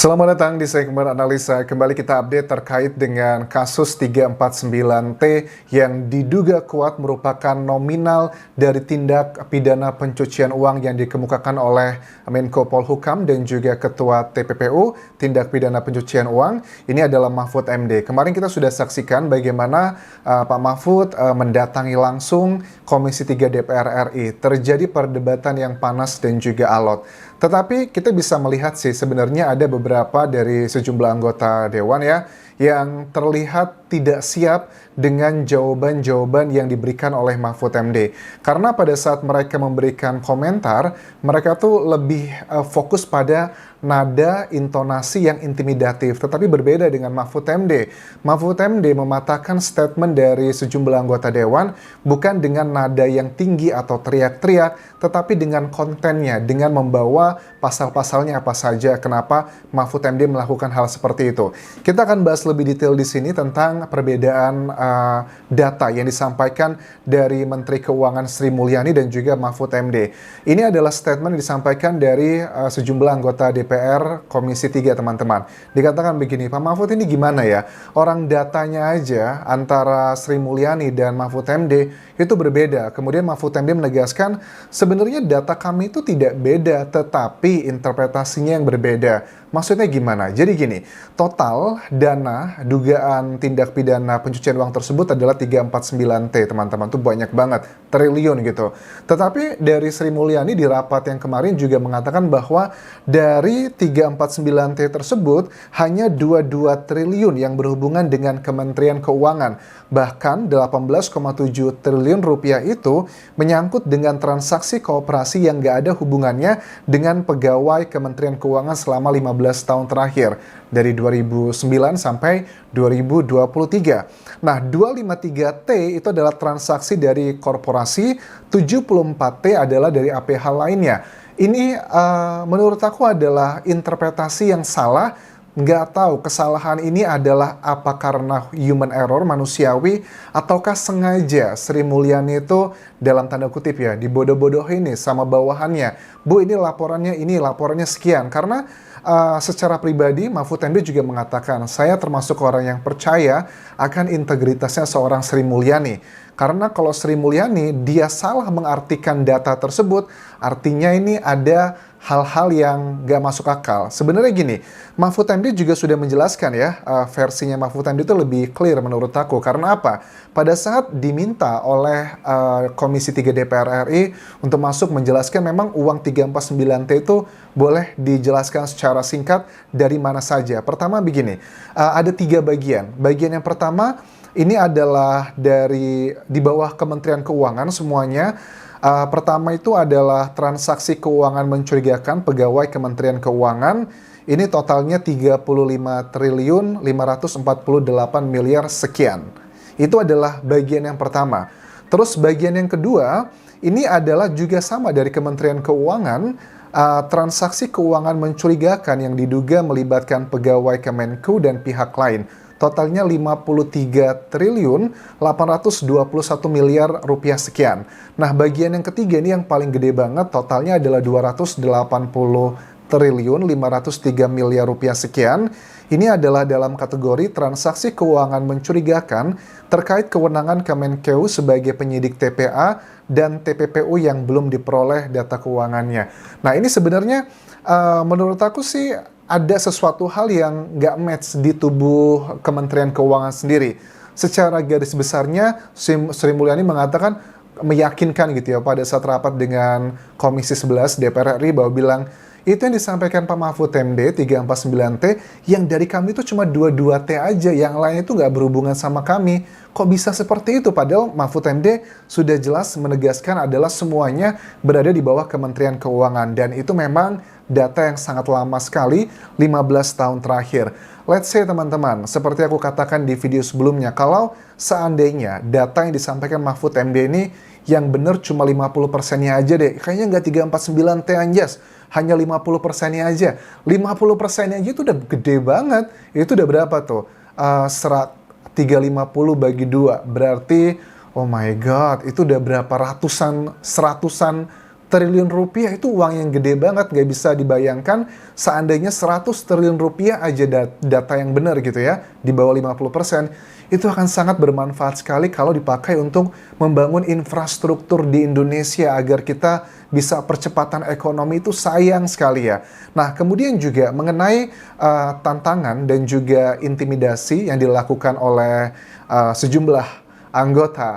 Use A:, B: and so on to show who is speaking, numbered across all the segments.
A: Selamat datang di segmen analisa. Kembali kita update terkait dengan kasus 349T yang diduga kuat merupakan nominal dari tindak pidana pencucian uang yang dikemukakan oleh Menko Polhukam dan juga Ketua TPPU, tindak pidana pencucian uang. Ini adalah Mahfud MD. Kemarin kita sudah saksikan bagaimana Pak Mahfud mendatangi langsung Komisi 3 DPR RI. Terjadi perdebatan yang panas dan juga alot. Tetapi kita bisa melihat sih sebenarnya ada beberapa dari sejumlah anggota dewan ya yang terlihat tidak siap dengan jawaban-jawaban yang diberikan oleh Mahfud MD. Karena pada saat mereka memberikan komentar, mereka tuh lebih fokus pada nada intonasi yang intimidatif, tetapi berbeda dengan Mahfud MD. Mahfud MD mematahkan statement dari sejumlah anggota dewan bukan dengan nada yang tinggi atau teriak-teriak, tetapi dengan kontennya, dengan membawa pasal-pasalnya apa saja, kenapa Mahfud MD melakukan hal seperti itu. Kita akan bahas lebih detail di sini tentang perbedaan data yang disampaikan dari Menteri Keuangan Sri Mulyani dan juga Mahfud MD. Ini adalah statement yang disampaikan dari sejumlah anggota DPR Komisi 3, teman-teman. Dikatakan begini, Pak Mahfud ini gimana ya? Orang datanya aja antara Sri Mulyani dan Mahfud MD itu berbeda. Kemudian Mahfud MD menegaskan, sebenarnya data kami itu tidak beda, tetapi interpretasinya yang berbeda. Maksudnya gimana? Jadi gini, total dana dugaan tindak pidana pencucian uang tersebut adalah 349T, teman-teman. Itu banyak banget, triliun gitu. Tetapi dari Sri Mulyani di rapat yang kemarin juga mengatakan bahwa dari 349T tersebut hanya 22 triliun yang berhubungan dengan Kementerian Keuangan. Bahkan 18,7 triliun rupiah itu menyangkut dengan transaksi kooperasi yang nggak ada hubungannya dengan pegawai Kementerian Keuangan selama 15 tahun terakhir, dari 2009 sampai 2023. Nah, 253T itu adalah transaksi dari korporasi, 74T adalah dari APH lainnya. Ini menurut aku adalah interpretasi yang salah. Nggak tahu kesalahan ini adalah apa karena human error, manusiawi, ataukah sengaja Sri Mulyani itu dalam tanda kutip ya dibodoh-bodohin nih sama bawahannya. Bu, ini laporannya sekian. Karena secara pribadi Mahfud MD juga mengatakan, saya termasuk orang yang percaya akan integritasnya seorang Sri Mulyani. Karena kalau Sri Mulyani dia salah mengartikan data tersebut, artinya ini ada hal-hal yang gak masuk akal. Sebenarnya gini, Mahfud MD juga sudah menjelaskan ya, versinya Mahfud MD itu lebih clear menurut aku. Karena apa? Pada saat diminta oleh Komisi 3 DPR RI untuk masuk menjelaskan memang uang 349T itu boleh dijelaskan secara singkat dari mana saja. Pertama begini, ada 3 bagian. Bagian yang pertama, ini adalah di bawah Kementerian Keuangan semuanya. Pertama itu adalah transaksi keuangan mencurigakan pegawai Kementerian Keuangan. Ini totalnya 35 triliun 548 miliar sekian. Itu adalah bagian yang pertama. Terus bagian yang kedua, ini adalah juga sama dari Kementerian Keuangan, transaksi keuangan mencurigakan yang diduga melibatkan pegawai Kemenku dan pihak lain. Totalnya 53 triliun 821 miliar rupiah sekian. Nah, bagian yang ketiga ini yang paling gede banget, totalnya adalah 280 triliun 503 miliar rupiah sekian. Ini adalah dalam kategori transaksi keuangan mencurigakan terkait kewenangan Kemenkeu sebagai penyidik TPA dan TPPU yang belum diperoleh data keuangannya. Nah, ini sebenarnya menurut aku sih ada sesuatu hal yang nggak match di tubuh Kementerian Keuangan sendiri. Secara garis besarnya, Sri Mulyani mengatakan, meyakinkan gitu ya pada saat rapat dengan Komisi 11 DPR RI bahwa bilang, itu yang disampaikan Pak Mahfud MD 349T yang dari kami itu cuma 22T aja, yang lain itu nggak berhubungan sama kami. Kok bisa seperti itu? Padahal Mahfud MD sudah jelas menegaskan adalah semuanya berada di bawah Kementerian Keuangan, dan itu memang data yang sangat lama sekali, 15 tahun terakhir. Let's say teman-teman, seperti aku katakan di video sebelumnya, kalau seandainya data yang disampaikan Mahfud MD ini yang benar cuma 50%-nya aja deh, kayaknya nggak 349T anjas, hanya 50%-nya aja. 50%-nya aja itu udah gede banget. Itu udah berapa tuh? 350 bagi 2, berarti oh my god, itu udah berapa seratusan triliun rupiah itu uang yang gede banget, nggak bisa dibayangkan seandainya 100 triliun rupiah aja data yang benar gitu ya, di bawah 50%, itu akan sangat bermanfaat sekali kalau dipakai untuk membangun infrastruktur di Indonesia agar kita bisa percepatan ekonomi itu sayang sekali ya. Nah, kemudian juga mengenai tantangan dan juga intimidasi yang dilakukan oleh sejumlah anggota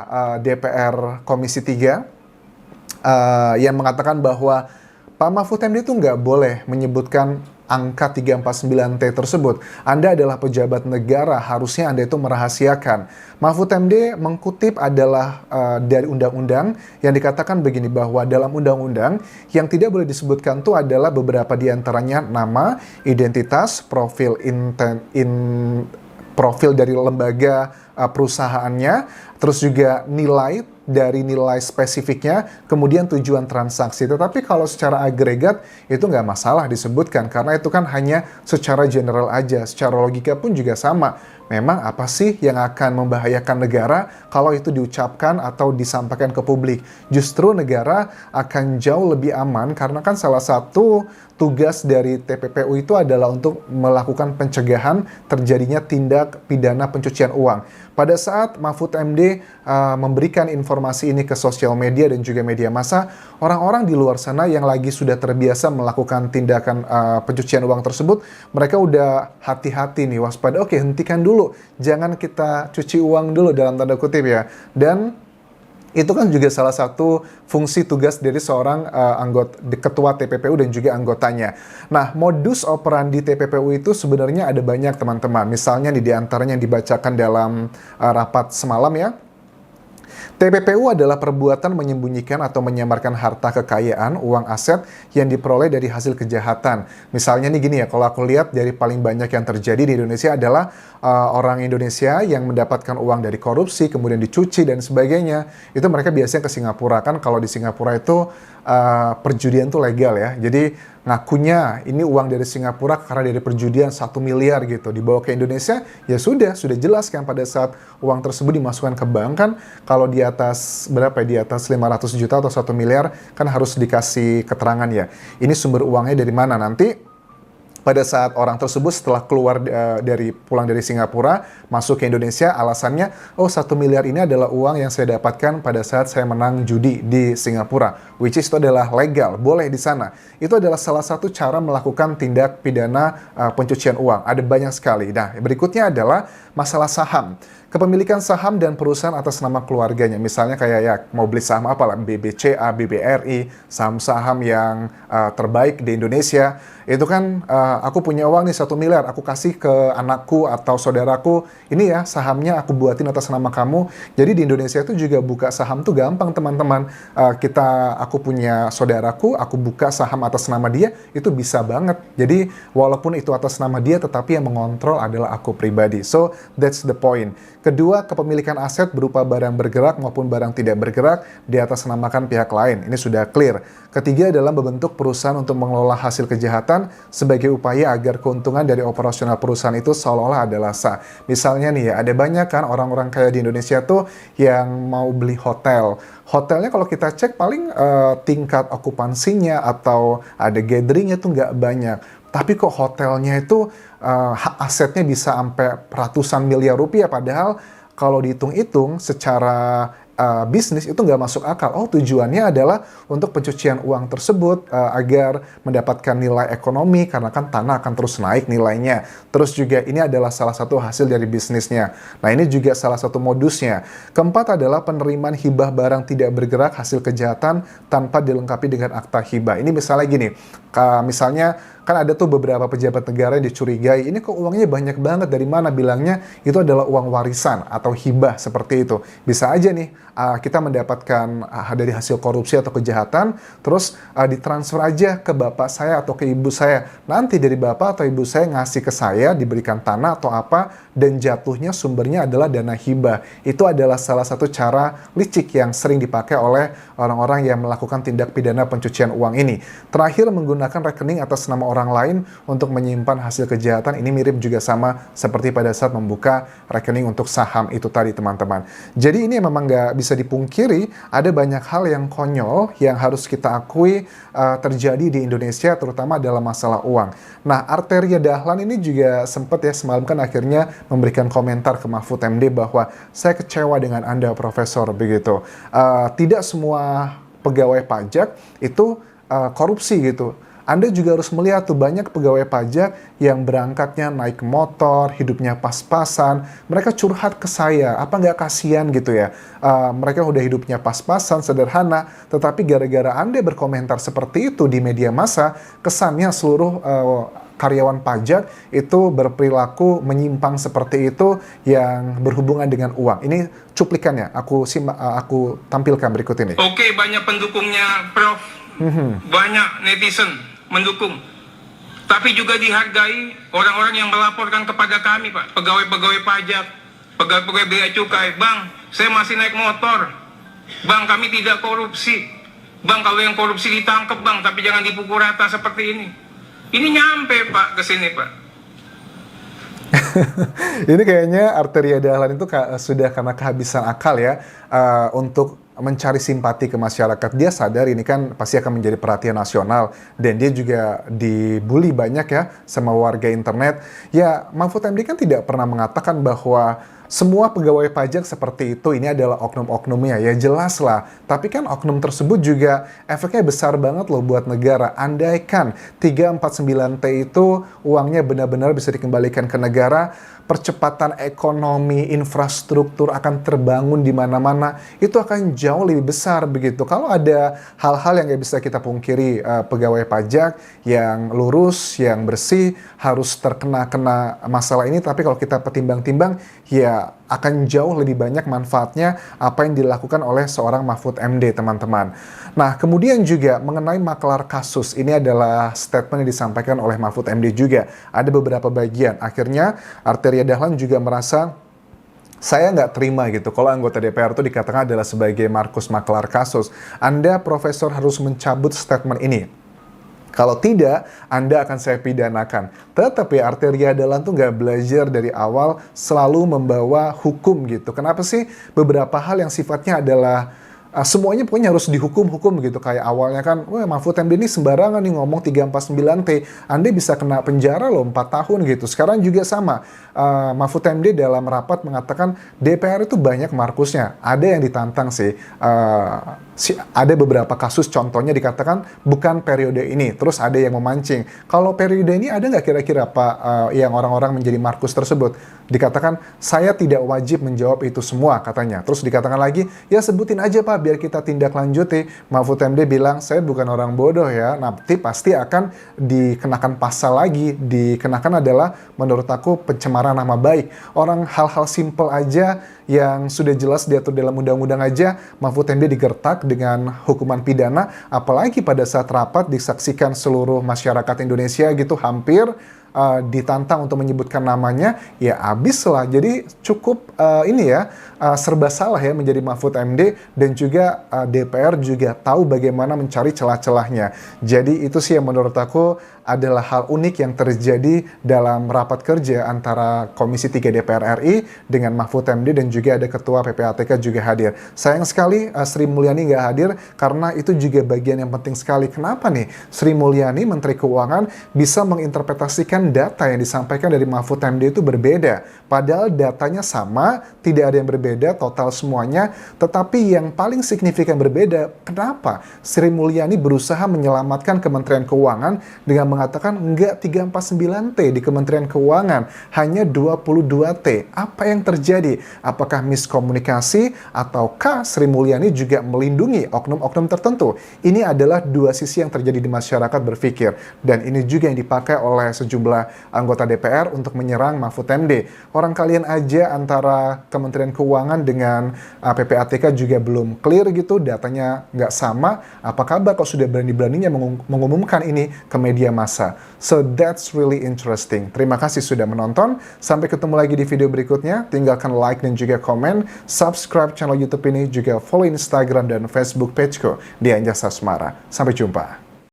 A: DPR Komisi 3 yang mengatakan bahwa Pak Mahfud MD itu nggak boleh menyebutkan angka 349T tersebut. Anda adalah pejabat negara, harusnya Anda itu merahasiakan. Mahfud MD mengkutip adalah dari undang-undang yang dikatakan begini, bahwa dalam undang-undang yang tidak boleh disebutkan itu adalah beberapa diantaranya nama, identitas, profil dari lembaga perusahaannya, terus juga nilai dari nilai spesifiknya, kemudian tujuan transaksi. Tetapi kalau secara agregat itu nggak masalah disebutkan, karena itu kan hanya secara general aja. Secara logika pun juga sama. Memang apa sih yang akan membahayakan negara kalau itu diucapkan atau disampaikan ke publik? Justru negara akan jauh lebih aman, karena kan salah satu tugas dari TPPU itu adalah untuk melakukan pencegahan terjadinya tindak pidana pencucian uang. Pada saat Mahfud MD memberikan informasi ini ke sosial media dan juga media massa, orang-orang di luar sana yang lagi sudah terbiasa melakukan tindakan pencucian uang tersebut, mereka udah hati-hati nih, waspada. Oke, hentikan dulu, jangan kita cuci uang dulu dalam tanda kutip ya. Dan itu kan juga salah satu fungsi tugas dari seorang ketua TPPU dan juga anggotanya. Nah, modus operandi TPPU itu sebenarnya ada banyak, teman-teman. Misalnya di antaranya yang dibacakan dalam rapat semalam ya. TPPU adalah perbuatan menyembunyikan atau menyamarkan harta kekayaan, uang aset yang diperoleh dari hasil kejahatan. Misalnya nih gini ya, kalau aku lihat dari paling banyak yang terjadi di Indonesia adalah orang Indonesia yang mendapatkan uang dari korupsi, kemudian dicuci dan sebagainya. Itu mereka biasanya ke Singapura. Kan kalau di Singapura itu perjudian tuh legal ya. Jadi ngakunya ini uang dari Singapura karena dari perjudian 1 miliar gitu. Dibawa ke Indonesia, ya sudah jelas kan pada saat uang tersebut dimasukkan ke bank kan, kalau di atas berapa ya, di atas 500 juta atau 1 miliar kan harus dikasih keterangan ya. Ini sumber uangnya dari mana nanti. Pada saat orang tersebut setelah keluar pulang dari Singapura, masuk ke Indonesia, alasannya, oh 1 miliar ini adalah uang yang saya dapatkan pada saat saya menang judi di Singapura. Which is itu adalah legal, boleh di sana. Itu adalah salah satu cara melakukan tindak pidana pencucian uang. Ada banyak sekali. Nah, berikutnya adalah masalah saham. Kepemilikan saham dan perusahaan atas nama keluarganya. Misalnya kayak ya mau beli saham apa lah, BBCA, BBRI, saham-saham yang terbaik di Indonesia. Itu kan aku punya uang nih 1 miliar, aku kasih ke anakku atau saudaraku, ini ya sahamnya aku buatin atas nama kamu. Jadi di Indonesia itu juga buka saham tuh gampang, teman-teman. Aku punya saudaraku, aku buka saham atas nama dia, itu bisa banget. Jadi walaupun itu atas nama dia, tetapi yang mengontrol adalah aku pribadi. So that's the point. Kedua, kepemilikan aset berupa barang bergerak maupun barang tidak bergerak di atas namakan pihak lain. Ini sudah clear. Ketiga adalah membentuk perusahaan untuk mengelola hasil kejahatan sebagai upaya agar keuntungan dari operasional perusahaan itu seolah-olah adalah sah. Misalnya nih ya, ada banyak kan orang-orang kaya di Indonesia tuh yang mau beli hotel. Hotelnya kalau kita cek paling tingkat okupansinya atau ada gatheringnya tuh nggak banyak. Tapi kok hotelnya itu asetnya bisa sampai ratusan miliar rupiah, padahal kalau dihitung-hitung secara bisnis itu nggak masuk akal. Oh, tujuannya adalah untuk pencucian uang tersebut agar mendapatkan nilai ekonomi, karena kan tanah akan terus naik nilainya. Terus juga ini adalah salah satu hasil dari bisnisnya. Nah, ini juga salah satu modusnya. Keempat adalah penerimaan hibah barang tidak bergerak hasil kejahatan tanpa dilengkapi dengan akta hibah. Ini misalnya gini, misalnya kan ada tuh beberapa pejabat negara yang dicurigai, ini kok uangnya banyak banget, dari mana? Bilangnya itu adalah uang warisan atau hibah seperti itu. Bisa aja nih kita mendapatkan dari hasil korupsi atau kejahatan, terus ditransfer aja ke bapak saya atau ke ibu saya. Nanti dari bapak atau ibu saya ngasih ke saya, diberikan tanah atau apa, dan jatuhnya sumbernya adalah dana hibah. Itu adalah salah satu cara licik yang sering dipakai oleh orang-orang yang melakukan tindak pidana pencucian uang ini. Terakhir, menggunakan rekening atas nama orang lain untuk menyimpan hasil kejahatan. Ini mirip juga sama seperti pada saat membuka rekening untuk saham itu tadi, teman-teman. Jadi ini memang nggak bisa dipungkiri, ada banyak hal yang konyol yang harus kita akui terjadi di Indonesia, terutama dalam masalah uang. Nah, Arteria Dahlan ini juga sempat ya semalam kan akhirnya memberikan komentar ke Mahfud MD bahwa saya kecewa dengan Anda, Profesor, begitu. Tidak semua pegawai pajak itu korupsi gitu. Anda juga harus melihat tuh banyak pegawai pajak yang berangkatnya naik motor, hidupnya pas-pasan. Mereka curhat ke saya, apa nggak kasihan gitu ya? Mereka udah hidupnya pas-pasan, sederhana, tetapi gara-gara Anda berkomentar seperti itu di media massa, kesannya seluruh karyawan pajak itu berperilaku menyimpang seperti itu yang berhubungan dengan uang. Ini cuplikannya, aku tampilkan berikut ini.
B: Oke, banyak pendukungnya Prof. Banyak netizen mendukung. Tapi juga dihargai orang-orang yang melaporkan kepada kami, Pak. Pegawai-pegawai pajak, pegawai-pegawai bea cukai. Bang, saya masih naik motor. Bang, kami tidak korupsi. Bang, kalau yang korupsi ditangkap, Bang, tapi jangan dipukul rata seperti ini. Ini nyampe, Pak, ke sini, Pak.
A: Ini kayaknya Arteria Dahlan itu sudah karena kehabisan akal ya untuk mencari simpati ke masyarakat. Dia sadar ini kan pasti akan menjadi perhatian nasional dan dia juga dibully banyak ya sama warga internet. Ya, Mahfud MD kan tidak pernah mengatakan bahwa semua pegawai pajak seperti itu ini adalah oknum-oknumnya, ya jelas lah. Tapi kan oknum tersebut juga efeknya besar banget loh buat negara. Andaikan 349T itu uangnya benar-benar bisa dikembalikan ke negara, percepatan ekonomi, infrastruktur akan terbangun di mana-mana, itu akan jauh lebih besar begitu. Kalau ada hal-hal yang nggak bisa kita pungkiri, pegawai pajak yang lurus, yang bersih, harus terkena masalah ini, tapi kalau kita petimbang-timbang, ya akan jauh lebih banyak manfaatnya apa yang dilakukan oleh seorang Mahfud MD, teman-teman. Nah, kemudian juga mengenai maklar kasus, ini adalah statement yang disampaikan oleh Mahfud MD juga. Ada beberapa bagian. Akhirnya, Arteria Dahlan juga merasa, saya nggak terima gitu kalau anggota DPR itu dikatakan adalah sebagai Markus maklar kasus. Anda, Profesor, harus mencabut statement ini. Kalau tidak, Anda akan saya pidanakan. Tetapi Arteria Dahlan tuh nggak belajar dari awal selalu membawa hukum gitu. Kenapa sih beberapa hal yang sifatnya adalah semuanya pokoknya harus dihukum-hukum gitu. Kayak awalnya kan, wah Mahfud MD ini sembarangan nih ngomong 349T. Anda bisa kena penjara loh 4 tahun gitu. Sekarang juga sama. Mahfud MD dalam rapat mengatakan DPR itu banyak Markusnya. Ada yang ditantang sih. Ada beberapa kasus contohnya dikatakan bukan periode ini. Terus ada yang memancing. Kalau periode ini ada nggak kira-kira Pak yang orang-orang menjadi Markus tersebut? Dikatakan saya tidak wajib menjawab itu semua katanya. Terus dikatakan lagi, ya sebutin aja Pak biar kita tindak lanjuti. Mahfud MD bilang, saya bukan orang bodoh ya, nanti pasti akan dikenakan pasal lagi. Dikenakan adalah menurut aku pencemaran nama baik. Orang hal-hal simple aja yang sudah jelas diatur dalam undang-undang aja, Mahfud MD digertak dengan hukuman pidana, apalagi pada saat rapat disaksikan seluruh masyarakat Indonesia gitu, hampir ditantang untuk menyebutkan namanya, ya abis lah. Jadi cukup serba salah ya menjadi Mahfud MD, dan juga DPR juga tahu bagaimana mencari celah-celahnya. Jadi itu sih yang menurut aku adalah hal unik yang terjadi dalam rapat kerja antara Komisi 3 DPR RI dengan Mahfud MD, dan juga ada Ketua PPATK juga hadir. Sayang sekali Sri Mulyani nggak hadir, karena itu juga bagian yang penting sekali. Kenapa nih Sri Mulyani, Menteri Keuangan, bisa menginterpretasikan data yang disampaikan dari Mahfud MD itu berbeda? Padahal datanya sama, tidak ada yang berbeda, total semuanya. Tetapi yang paling signifikan berbeda, kenapa Sri Mulyani berusaha menyelamatkan Kementerian Keuangan dengan mengatakan enggak 349T di Kementerian Keuangan, hanya 22T. Apa yang terjadi? Apakah miskomunikasi ataukah Sri Mulyani juga melindungi oknum-oknum tertentu? Ini adalah dua sisi yang terjadi di masyarakat berpikir, dan ini juga yang dipakai oleh sejumlah anggota DPR untuk menyerang Mahfud MD. Orang kalian aja antara Kementerian Keuangan dengan PPATK juga belum clear gitu, datanya nggak sama. Apa kabar kok sudah berani-beraninya mengumumkan ini ke media massa? So that's really interesting. Terima kasih sudah menonton. Sampai ketemu lagi di video berikutnya. Tinggalkan like dan juga komen. Subscribe channel YouTube ini, juga follow Instagram dan Facebook pageku di Anjas Asmara. Sampai jumpa.